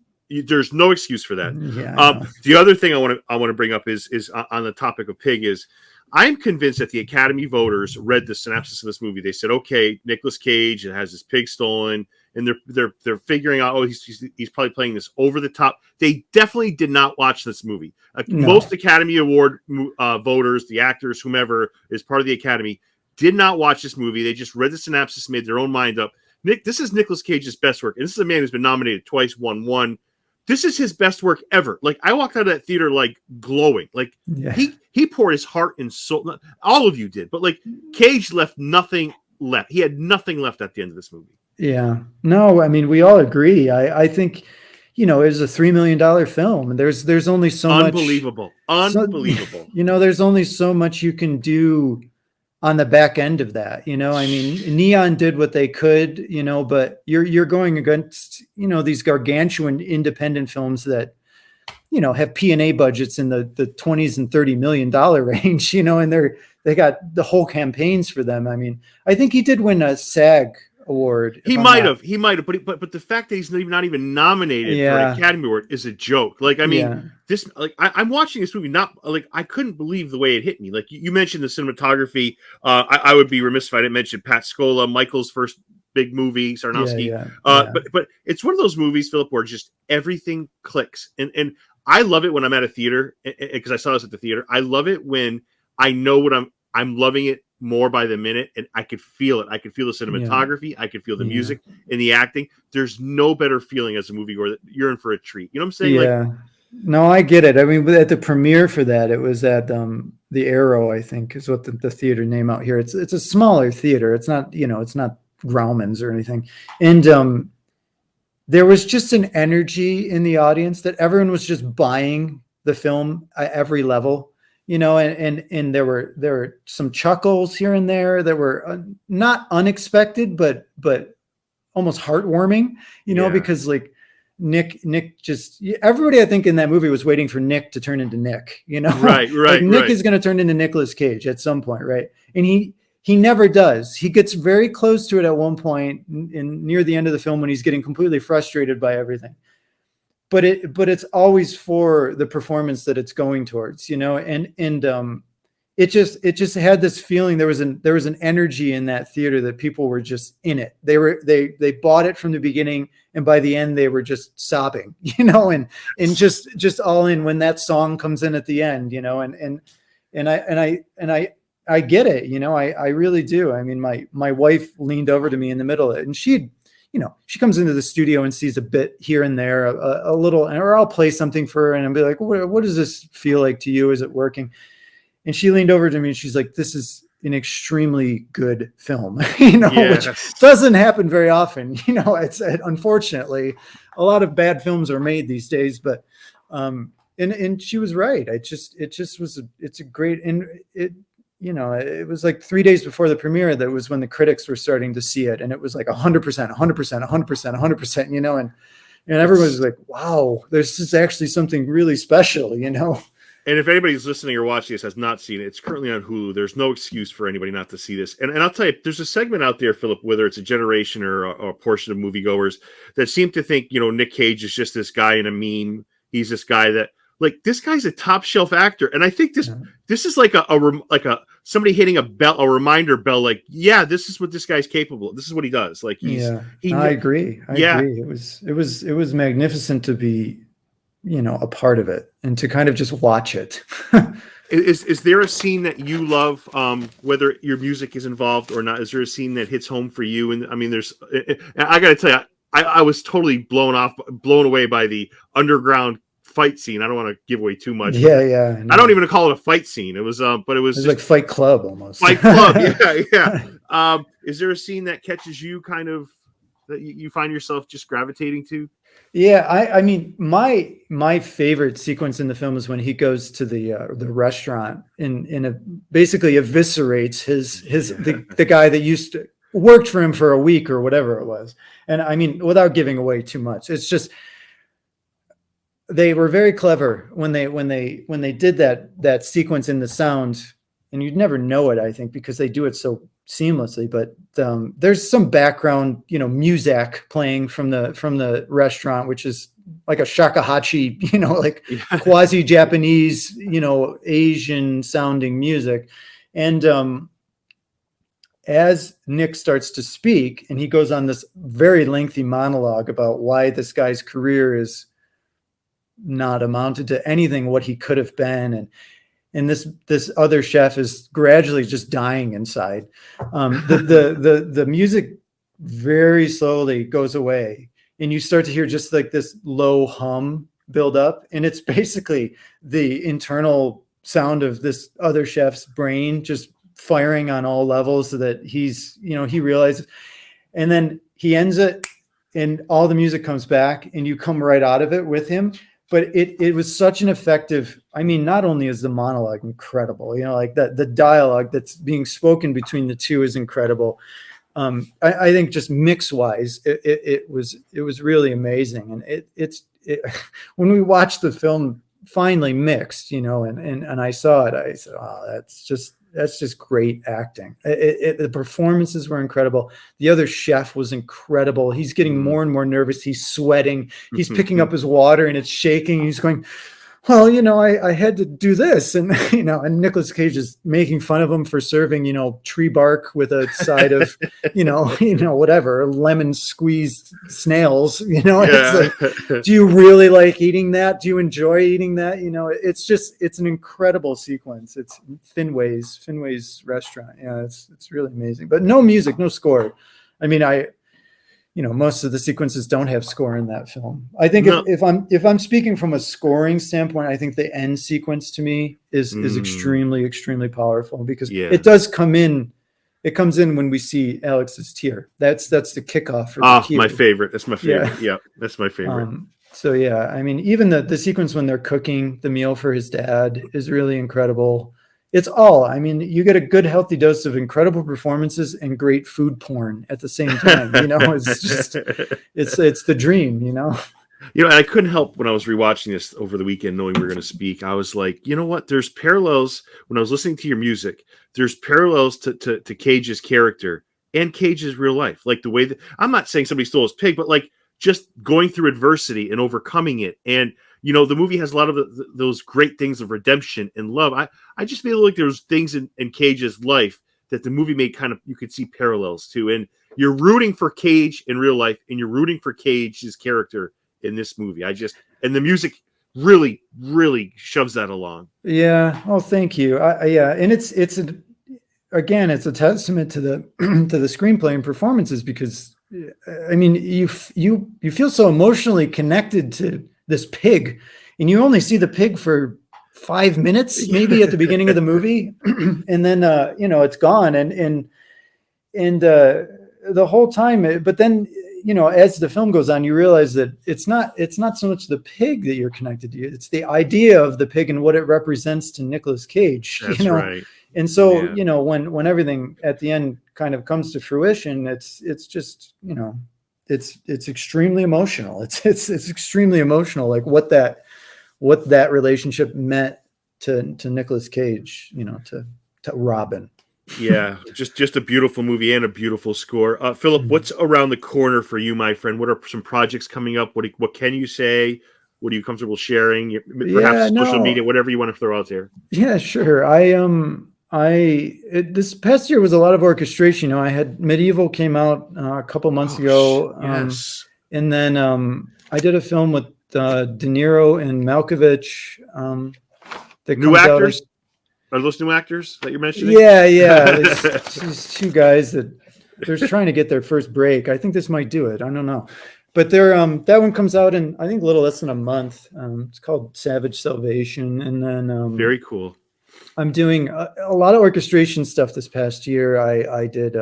there's no excuse for that. Yeah. The other thing I want to bring up is on the topic of Pig is I'm convinced that the Academy voters read the synopsis of this movie. They said, okay, Nicolas Cage has his pig stolen, and they're figuring out, oh, he's probably playing this over the top. They definitely did not watch this movie. No. Most Academy Award voters, the actors, whomever is part of the Academy, did not watch this movie. They just read the synopsis, made their own mind up. This is Nicolas Cage's best work, and this is a man who's been nominated twice, won one. This is his best work ever. Like I walked out of that theater like glowing. Like he poured his heart and soul. All of you did, but like Cage left nothing left. He had nothing left at the end of this movie. Yeah. No, I mean, we all agree. I think, you know, it was a $3 million film, and there's only so much. Unbelievable. You know, there's only so much you can do on the back end of that. You know, I mean, Neon did what they could, you know, but you're going against, you know, these gargantuan independent films that, you know, have P&A budgets in the 20s and $30 million range, you know, and they got the whole campaigns for them. I mean, I think he did win a SAG award. He might have, but the fact that he's not even nominated for an Academy Award is a joke. Like, I mean, this, like, I'm watching this movie, not like I couldn't believe the way it hit me. Like you mentioned the cinematography. I would be remiss if I didn't mention Pat Scola, Michael's first big movie, Sarnowski. But it's one of those movies, Philip, where just everything clicks. And I love it when I'm at a theater, because I saw this at the theater. I love it when I know what I'm loving it more by the minute, and I could feel it. I could feel the cinematography. I could feel the music and the acting. There's no better feeling as a moviegoer that you're in for a treat. You know what I'm saying? Yeah. Like, no, I get it. I mean, at the premiere for that, it was at the Arrow, I think, is what the theater name out here. It's a smaller theater. It's not, you know, it's not Grauman's or anything. And there was just an energy in the audience that everyone was just buying the film at every level. You know, and there were some chuckles here and there that were not unexpected, but almost heartwarming. You know, because like Nick just, everybody I think in that movie was waiting for Nick to turn into Nick. You know, right. Like Nick is going to turn into Nicolas Cage at some point, right? And he never does. He gets very close to it at one point near the end of the film when he's getting completely frustrated by everything. But it's always for the performance that it's going towards, you know, and it just had this feeling. There was an energy in that theater that people were just in it. They bought it from the beginning, and by the end they were just sobbing, and just all in when that song comes in at the end, and I get it, I really do. I mean, my wife leaned over to me in the middle of it, and she comes into the studio and sees a bit here and there, a little, or I'll play something for her and I'll be like, what does this feel like to you? Is it working? And she leaned over to me and she's like, this is an extremely good film, which doesn't happen very often. It's unfortunately a lot of bad films are made these days, but, and she was right. It's a great, and it was like 3 days before the premiere. That was when the critics were starting to see it. And it was like 100%, 100%, 100%, 100%, and everyone was like, wow, this is actually something really special, And if anybody's listening or watching this has not seen it, it's currently on Hulu. There's no excuse for anybody not to see this. And I'll tell you, there's a segment out there, Philip, whether it's a generation or a portion of moviegoers that seem to think, Nick Cage is just this guy in a meme. He's this guy that, like, this guy's a top shelf actor. And I think this is like a somebody hitting a reminder bell. Like, yeah, this is what this guy's capable of. This is what he does. Like, I agree. I agree. It was magnificent to be, a part of it and to kind of just watch it. Is there a scene that you love, whether your music is involved or not? Is there a scene that hits home for you? And I mean, I got to tell you, I was totally blown away by the underground fight scene. I don't want to give away too much. Yeah. I don't even call it a fight scene. It was, but it was just like Fight Club almost. Fight Club. Yeah. Is there a scene that catches you kind of that you find yourself just gravitating to? Yeah, I mean, my favorite sequence in the film is when he goes to the restaurant and basically eviscerates the guy that worked for him for a week or whatever it was. And I mean, without giving away too much, it's just they were very clever when they did that sequence in the sound, and you'd never know it, I think, because they do it so seamlessly. But there's some background, music playing from the restaurant, which is like a shakuhachi, like quasi Japanese, Asian sounding music. And as Nick starts to speak, and he goes on this very lengthy monologue about why this guy's career is not amounted to anything what he could have been, and this other chef is gradually just dying inside. The music very slowly goes away, and you start to hear just like this low hum build up, and it's basically the internal sound of this other chef's brain just firing on all levels, so that he's, he realizes, and then he ends it, and all the music comes back, and you come right out of it with him. But it was such an effective, I mean, not only is the monologue incredible, like the dialogue that's being spoken between the two is incredible. I think just mix wise, it was really amazing. And it's when we watched the film finally mixed, and I saw it, I said, oh, that's just great acting. The performances were incredible. The other chef was incredible. He's getting more and more nervous. He's sweating. He's picking up his water and it's shaking. He's going, well, I had to do this. And, and Nicolas Cage is making fun of him for serving, tree bark with a side of, whatever, lemon squeezed snails, It's like, do you really like eating that? Do you enjoy eating that? It's an incredible sequence. It's Finway's restaurant. Yeah, it's really amazing, but no music, no score. I mean, most of the sequences don't have score in that film. I think if I'm speaking from a scoring standpoint, I think the end sequence to me is extremely, extremely powerful, because it does come in. It comes in when we see Alex's tear. That's the kickoff. For my favorite. That's my favorite. Yeah, that's my favorite. So yeah, I mean, even the sequence when they're cooking the meal for his dad is really incredible. It's all, I mean, you get a good healthy dose of incredible performances and great food porn at the same time. It's just, it's the dream, And I couldn't help when I was rewatching this over the weekend, knowing we were going to speak. I was like, you know what? There's parallels when I was listening to your music. There's parallels to Cage's character and Cage's real life. Like the way that, I'm not saying somebody stole his pig, but like just going through adversity and overcoming it. And, you know, the movie has a lot of those great things of redemption and love. I just feel like there's things in Cage's life that the movie made kind of, you could see parallels to. And you're rooting for Cage in real life, and you're rooting for Cage's character in this movie. And the music really, really shoves that along. Yeah. Oh, thank you. Yeah. And it's a testament to the, to the screenplay and performances, because I mean, you feel so emotionally connected to this pig, and you only see the pig for 5 minutes, maybe at the beginning of the movie. And then, it's gone. And the whole time, but then, as the film goes on, you realize that it's not so much the pig that you're connected to. It's the idea of the pig and what it represents to Nicolas Cage. That's right. And so, when everything at the end kind of comes to fruition, it's just, it's extremely emotional. It's extremely emotional, like what that relationship meant to Nicolas Cage, to Robin. Yeah, just a beautiful movie and a beautiful score. Philip, what's around the corner for you, my friend? What are some projects coming up? What can you say? What are you comfortable sharing? Perhaps social media, whatever you want to throw out there. Yeah, sure. This past year was a lot of orchestration. I had Medieval came out a couple months ago. Yes. And then I did a film with De Niro and Malkovich. New actors? Are those new actors that you're mentioning? Yeah. These two guys that they're trying to get their first break. I think this might do it. I don't know. But they're that one comes out in, I think, a little less than a month. It's called Savage Salvation. And then very cool. I'm doing a lot of orchestration stuff this past year. I did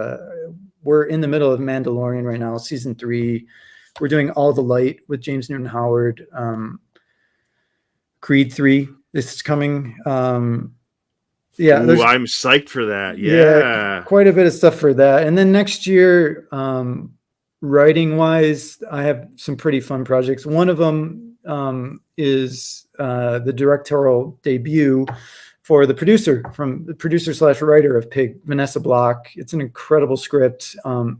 we're in the middle of Mandalorian right now, season 3. We're doing All the Light with James Newton Howard. Creed 3 is coming. Ooh, I'm psyched for that. Yeah, quite a bit of stuff for that. And then next year, writing wise, I have some pretty fun projects. One of them is the directorial debut for the producer/writer of Pig, Vanessa Block. It's an incredible script.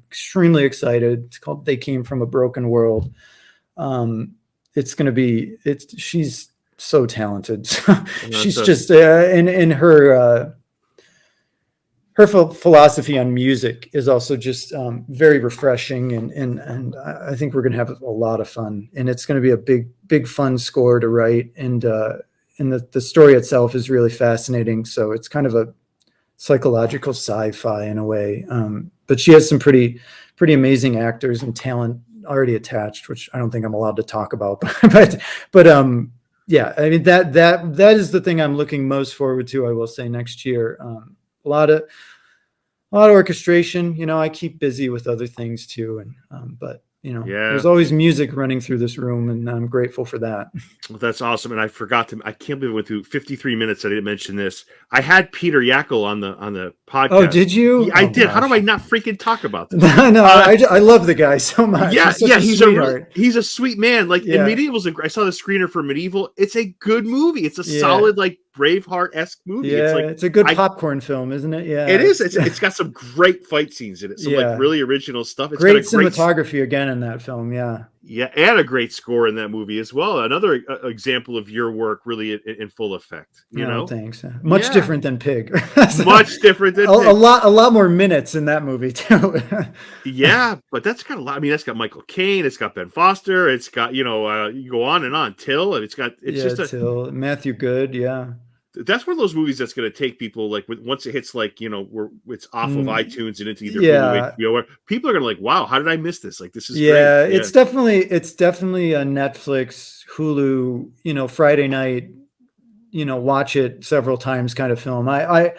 Extremely excited. It's called They Came from a Broken World. She's so talented. She's just in her philosophy on music is also just very refreshing, and I think we're gonna have a lot of fun, and it's gonna be a big fun score to write, and the story itself is really fascinating. So it's kind of a psychological sci-fi in a way, but she has some pretty amazing actors and talent already attached, which I don't think I'm allowed to talk about, but yeah, I mean, that is the thing I'm looking most forward to, I will say, next year. A lot of orchestration. I keep busy with other things too, but there's always music running through this room, and I'm grateful for that. Well, that's awesome. And I can't believe it went through 53 minutes. I didn't mention this. I had Peter Yackel on the podcast. Oh, did you? I did. Gosh. How do I not freaking talk about this? No, I love the guy so much. Yeah, he's a sweet man. Like, in Medieval's, I saw the screener for Medieval. It's a good movie. It's a solid, like, Braveheart-esque movie. Yeah, it's a good popcorn film, isn't it? Yeah, it is. It's got some great fight scenes in it. Some like really original stuff. It's great cinematography again in that film. Yeah, and a great score in that movie as well. Another example of your work really in full effect. You know, thanks. Much different than Pig. Much different than Pig. A lot more minutes in that movie too. Yeah, but that's got a lot. I mean, that's got Michael Caine. It's got Ben Foster. It's got you go on and on. Till, and it's Till, Matthew Good. Yeah. That's one of those movies that's going to take people, like, once it hits, like, where it's off of iTunes and into either Hulu, people are going to like, wow, how did I miss this? Like, this is great. It's definitely a Netflix, Hulu, Friday night, watch it several times kind of film. I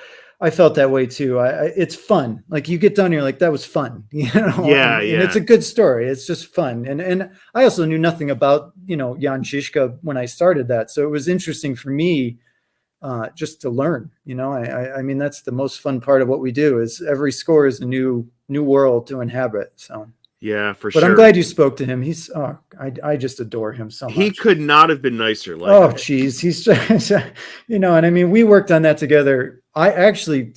felt that way too. It's fun. Like, you get done, you're like, that was fun. And it's a good story. It's just fun. And I also knew nothing about, Jan Žižka when I started that. So it was interesting for me just to learn. I mean, that's the most fun part of what we do, is every score is a new world to inhabit. So yeah, for sure. But I'm glad you spoke to him. I just adore him so much. He could not have been nicer. Geez, he's just, and I mean, we worked on that together. I actually,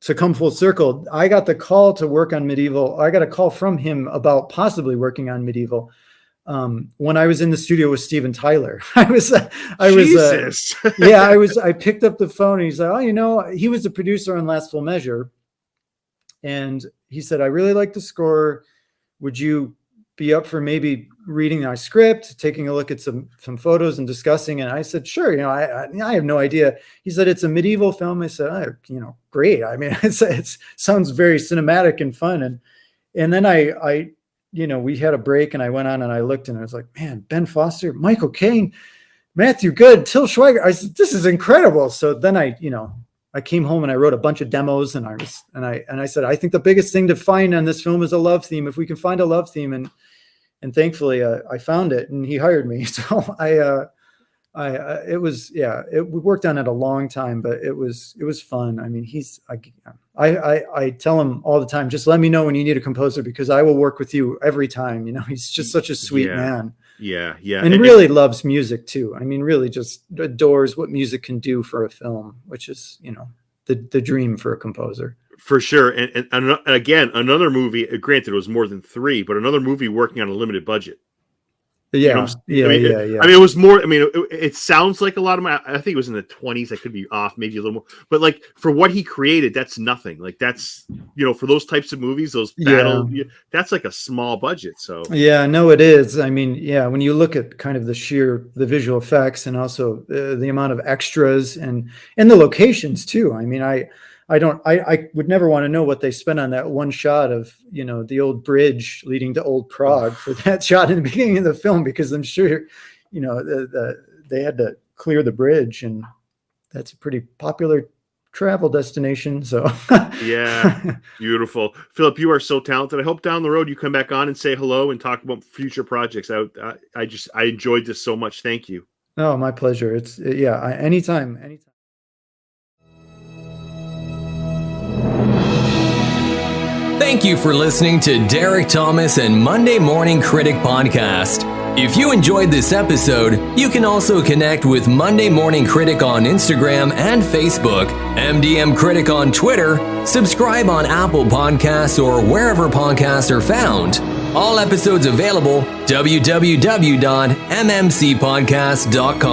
to come full circle, I got the call to work on Medieval. I got a call from him about possibly working on Medieval. when I was in the studio with Steven Tyler. I picked up the phone and he's like, oh, he was the producer on Last Full Measure. And he said, I really like the score. Would you be up for maybe reading our script, taking a look at some photos and discussing? And I said, sure. I have no idea. He said, it's a medieval film. I said, great. I mean, it sounds very cinematic and fun. And then I we had a break and I went on and I looked and I was like, man, Ben Foster, Michael Caine, Matthew Good, Till Schweiger. I said, this is incredible. So then I came home and I wrote a bunch of demos and I said, I think the biggest thing to find on this film is a love theme. If we can find a love theme, and thankfully I found it and he hired me. So we worked on it a long time, but it was fun. I mean, I tell him all the time, just let me know when you need a composer because I will work with you every time. He's just such a sweet man. Yeah. And really loves music too. I mean, really just adores what music can do for a film, which is, the dream for a composer. For sure. And again, another movie, granted it was more than 3, but another movie working on a limited budget. Yeah. I mean, it was more, it sounds like a lot of I think it was in the 20s. I could be off, maybe a little more, but like for what he created, that's nothing. Like that's, for those types of movies, those that's like a small budget. So yeah, no, it is. I mean, when you look at kind of the visual effects and also the amount of extras and the locations too. I mean, I would never want to know what they spent on that one shot of, the old bridge leading to Old Prague for that shot in the beginning of the film, because I'm sure, they had to clear the bridge and that's a pretty popular travel destination. So yeah, beautiful. Philip, you are so talented. I hope down the road you come back on and say hello and talk about future projects. I enjoyed this so much. Thank you. Oh, my pleasure. It's anytime. Thank you for listening to Derek Thomas and Monday Morning Critic Podcast. If you enjoyed this episode, you can also connect with Monday Morning Critic on Instagram and Facebook, MDM Critic on Twitter, subscribe on Apple Podcasts or wherever podcasts are found. All episodes available, www.mmcpodcast.com.